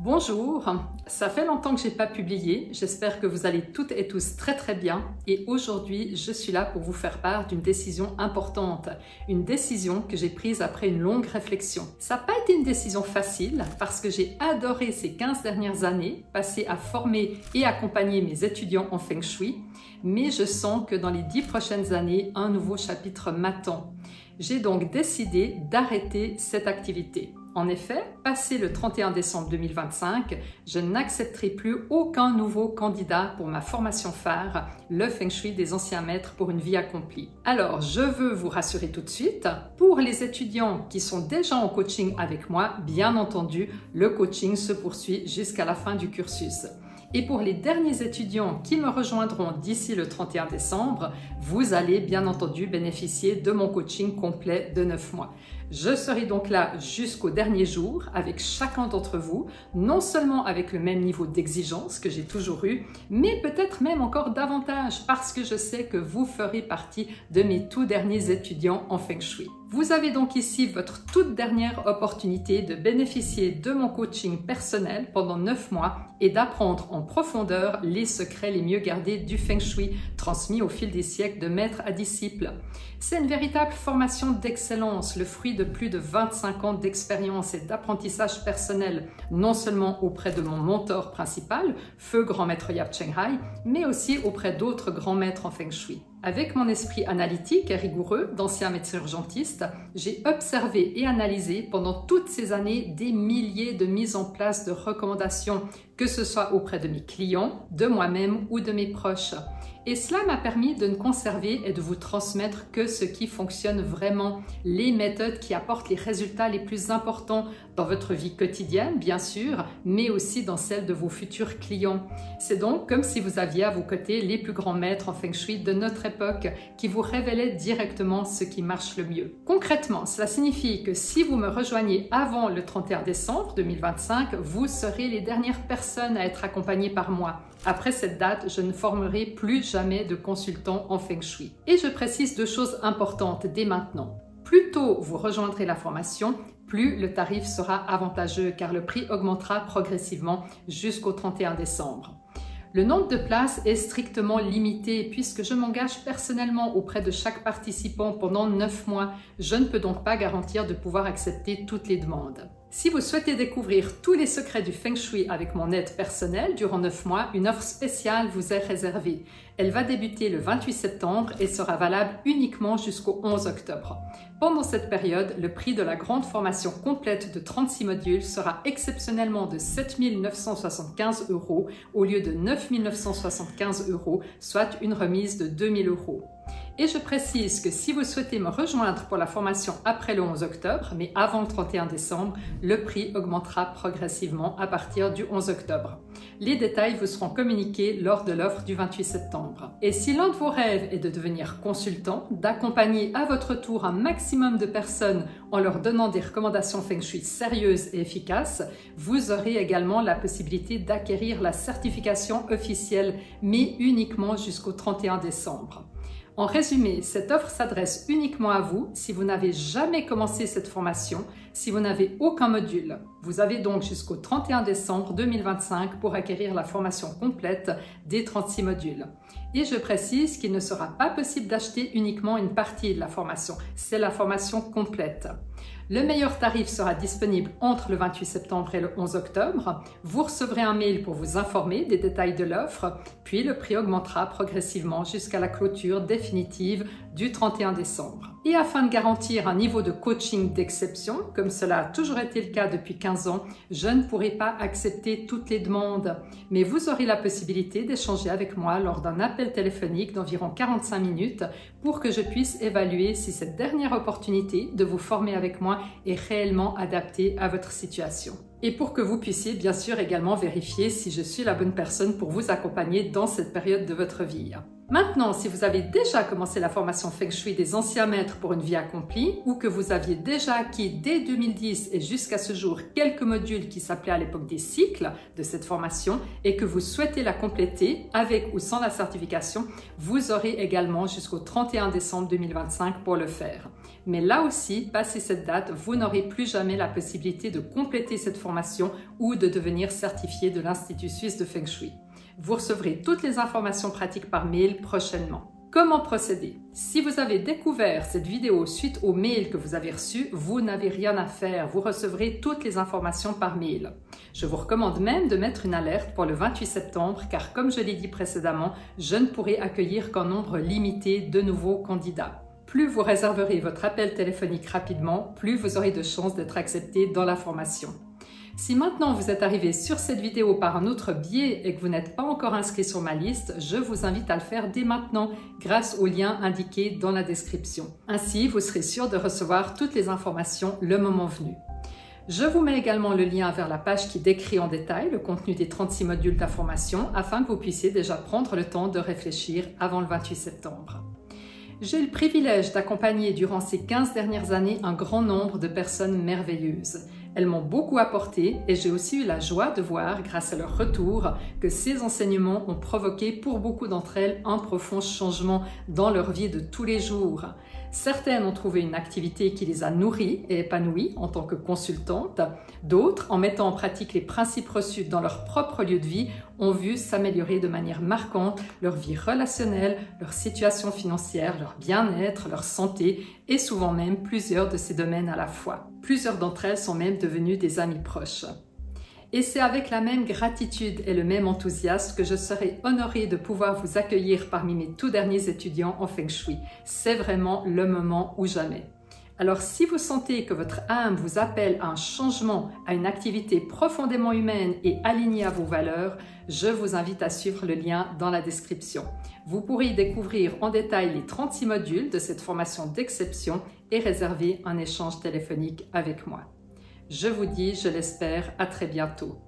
Bonjour, ça fait longtemps que j'ai pas publié, j'espère que vous allez toutes et tous très bien et aujourd'hui je suis là pour vous faire part d'une décision importante, une décision que j'ai prise après une longue réflexion. Ça n'a pas été une décision facile parce que j'ai adoré ces 15 dernières années, passées à former et accompagner mes étudiants en Feng Shui, mais je sens que dans les 10 prochaines années, un nouveau chapitre m'attend. J'ai donc décidé d'arrêter cette activité. En effet, passé le 31 décembre 2025, je n'accepterai plus aucun nouveau candidat pour ma formation phare, le Feng Shui des anciens maîtres pour une vie accomplie. Alors, je veux vous rassurer tout de suite, pour les étudiants qui sont déjà en coaching avec moi, bien entendu, le coaching se poursuit jusqu'à la fin du cursus. Et pour les derniers étudiants qui me rejoindront d'ici le 31 décembre, vous allez bien entendu bénéficier de mon coaching complet de 9 mois. Je serai donc là jusqu'au dernier jour avec chacun d'entre vous, non seulement avec le même niveau d'exigence que j'ai toujours eu, mais peut-être même encore davantage parce que je sais que vous ferez partie de mes tout derniers étudiants en Feng Shui. Vous avez donc ici votre toute dernière opportunité de bénéficier de mon coaching personnel pendant 9 mois et d'apprendre en profondeur les secrets les mieux gardés du Feng Shui transmis au fil des siècles de maître à disciple. C'est une véritable formation d'excellence, le fruit de plus de 25 ans d'expérience et d'apprentissage personnel, non seulement auprès de mon mentor principal, Feu Grand Maître Yap Cheng Hai, mais aussi auprès d'autres grands maîtres en Feng Shui. Avec mon esprit analytique et rigoureux d'ancien médecin urgentiste, j'ai observé et analysé pendant toutes ces années des milliers de mises en place de recommandations, que ce soit auprès de mes clients, de moi-même ou de mes proches. Et cela m'a permis de ne conserver et de vous transmettre que ce qui fonctionne vraiment, les méthodes qui apportent les résultats les plus importants dans votre vie quotidienne, bien sûr, mais aussi dans celle de vos futurs clients. C'est donc comme si vous aviez à vos côtés les plus grands maîtres en Feng Shui de notre époque qui vous révélaient directement ce qui marche le mieux. Concrètement, cela signifie que si vous me rejoignez avant le 31 décembre 2025, vous serez les dernières personnes à être accompagnées par moi. Après cette date, je ne formerai plus jamais de consultants en Feng Shui. Et je précise deux choses importantes dès maintenant. Plus tôt vous rejoindrez la formation, plus le tarif sera avantageux car le prix augmentera progressivement jusqu'au 31 décembre. Le nombre de places est strictement limité puisque je m'engage personnellement auprès de chaque participant pendant 9 mois. Je ne peux donc pas garantir de pouvoir accepter toutes les demandes. Si vous souhaitez découvrir tous les secrets du Feng Shui avec mon aide personnelle durant 9 mois, une offre spéciale vous est réservée. Elle va débuter le 28 septembre et sera valable uniquement jusqu'au 11 octobre. Pendant cette période, le prix de la grande formation complète de 36 modules sera exceptionnellement de 7 975 € au lieu de 9 975 €, soit une remise de 2 000 €. Et je précise que si vous souhaitez me rejoindre pour la formation après le 11 octobre, mais avant le 31 décembre, le prix augmentera progressivement à partir du 11 octobre. Les détails vous seront communiqués lors de l'offre du 28 septembre. Et si l'un de vos rêves est de devenir consultant, d'accompagner à votre tour un maximum de personnes en leur donnant des recommandations Feng Shui sérieuses et efficaces, vous aurez également la possibilité d'acquérir la certification officielle, mais uniquement jusqu'au 31 décembre. En résumé, cette offre s'adresse uniquement à vous si vous n'avez jamais commencé cette formation, si vous n'avez aucun module. Vous avez donc jusqu'au 31 décembre 2025 pour acquérir la formation complète des 36 modules. Et je précise qu'il ne sera pas possible d'acheter uniquement une partie de la formation, c'est la formation complète. Le meilleur tarif sera disponible entre le 28 septembre et le 11 octobre. Vous recevrez un mail pour vous informer des détails de l'offre, puis le prix augmentera progressivement jusqu'à la clôture définitive du 31 décembre. Et afin de garantir un niveau de coaching d'exception, comme cela a toujours été le cas depuis 15 ans, je ne pourrai pas accepter toutes les demandes, mais vous aurez la possibilité d'échanger avec moi lors d'un appel téléphonique d'environ 45 minutes pour que je puisse évaluer si cette dernière opportunité de vous former avec moi est réellement adaptée à votre situation. Et pour que vous puissiez bien sûr également vérifier si je suis la bonne personne pour vous accompagner dans cette période de votre vie. Maintenant, si vous avez déjà commencé la formation Feng Shui des anciens maîtres pour une vie accomplie ou que vous aviez déjà acquis dès 2010 et jusqu'à ce jour quelques modules qui s'appelaient à l'époque des cycles de cette formation et que vous souhaitez la compléter avec ou sans la certification, vous aurez également jusqu'au 31 décembre 2025 pour le faire. Mais là aussi, passé cette date, vous n'aurez plus jamais la possibilité de compléter cette formation ou de devenir certifié de l'Institut suisse de Feng Shui. Vous recevrez toutes les informations pratiques par mail prochainement. Comment procéder? Si vous avez découvert cette vidéo suite au mail que vous avez reçu, vous n'avez rien à faire. Vous recevrez toutes les informations par mail. Je vous recommande même de mettre une alerte pour le 28 septembre car comme je l'ai dit précédemment, je ne pourrai accueillir qu'un nombre limité de nouveaux candidats. Plus vous réserverez votre appel téléphonique rapidement, plus vous aurez de chances d'être accepté dans la formation. Si maintenant vous êtes arrivé sur cette vidéo par un autre biais et que vous n'êtes pas encore inscrit sur ma liste, je vous invite à le faire dès maintenant grâce au lien indiqué dans la description. Ainsi, vous serez sûr de recevoir toutes les informations le moment venu. Je vous mets également le lien vers la page qui décrit en détail le contenu des 36 modules de la formation afin que vous puissiez déjà prendre le temps de réfléchir avant le 28 septembre. J'ai eu le privilège d'accompagner durant ces 15 dernières années un grand nombre de personnes merveilleuses. Elles m'ont beaucoup apporté et j'ai aussi eu la joie de voir, grâce à leur retour, que ces enseignements ont provoqué pour beaucoup d'entre elles un profond changement dans leur vie de tous les jours. Certaines ont trouvé une activité qui les a nourries et épanouies en tant que consultantes. D'autres, en mettant en pratique les principes reçus dans leur propre lieu de vie, ont vu s'améliorer de manière marquante leur vie relationnelle, leur situation financière, leur bien-être, leur santé et souvent même plusieurs de ces domaines à la fois. Plusieurs d'entre elles sont même devenues des amies proches. Et c'est avec la même gratitude et le même enthousiasme que je serai honorée de pouvoir vous accueillir parmi mes tout derniers étudiants en Feng Shui. C'est vraiment le moment ou jamais. Alors si vous sentez que votre âme vous appelle à un changement, à une activité profondément humaine et alignée à vos valeurs, je vous invite à suivre le lien dans la description. Vous pourrez y découvrir en détail les 36 modules de cette formation d'exception et réserver un échange téléphonique avec moi. Je vous dis, je l'espère, à très bientôt.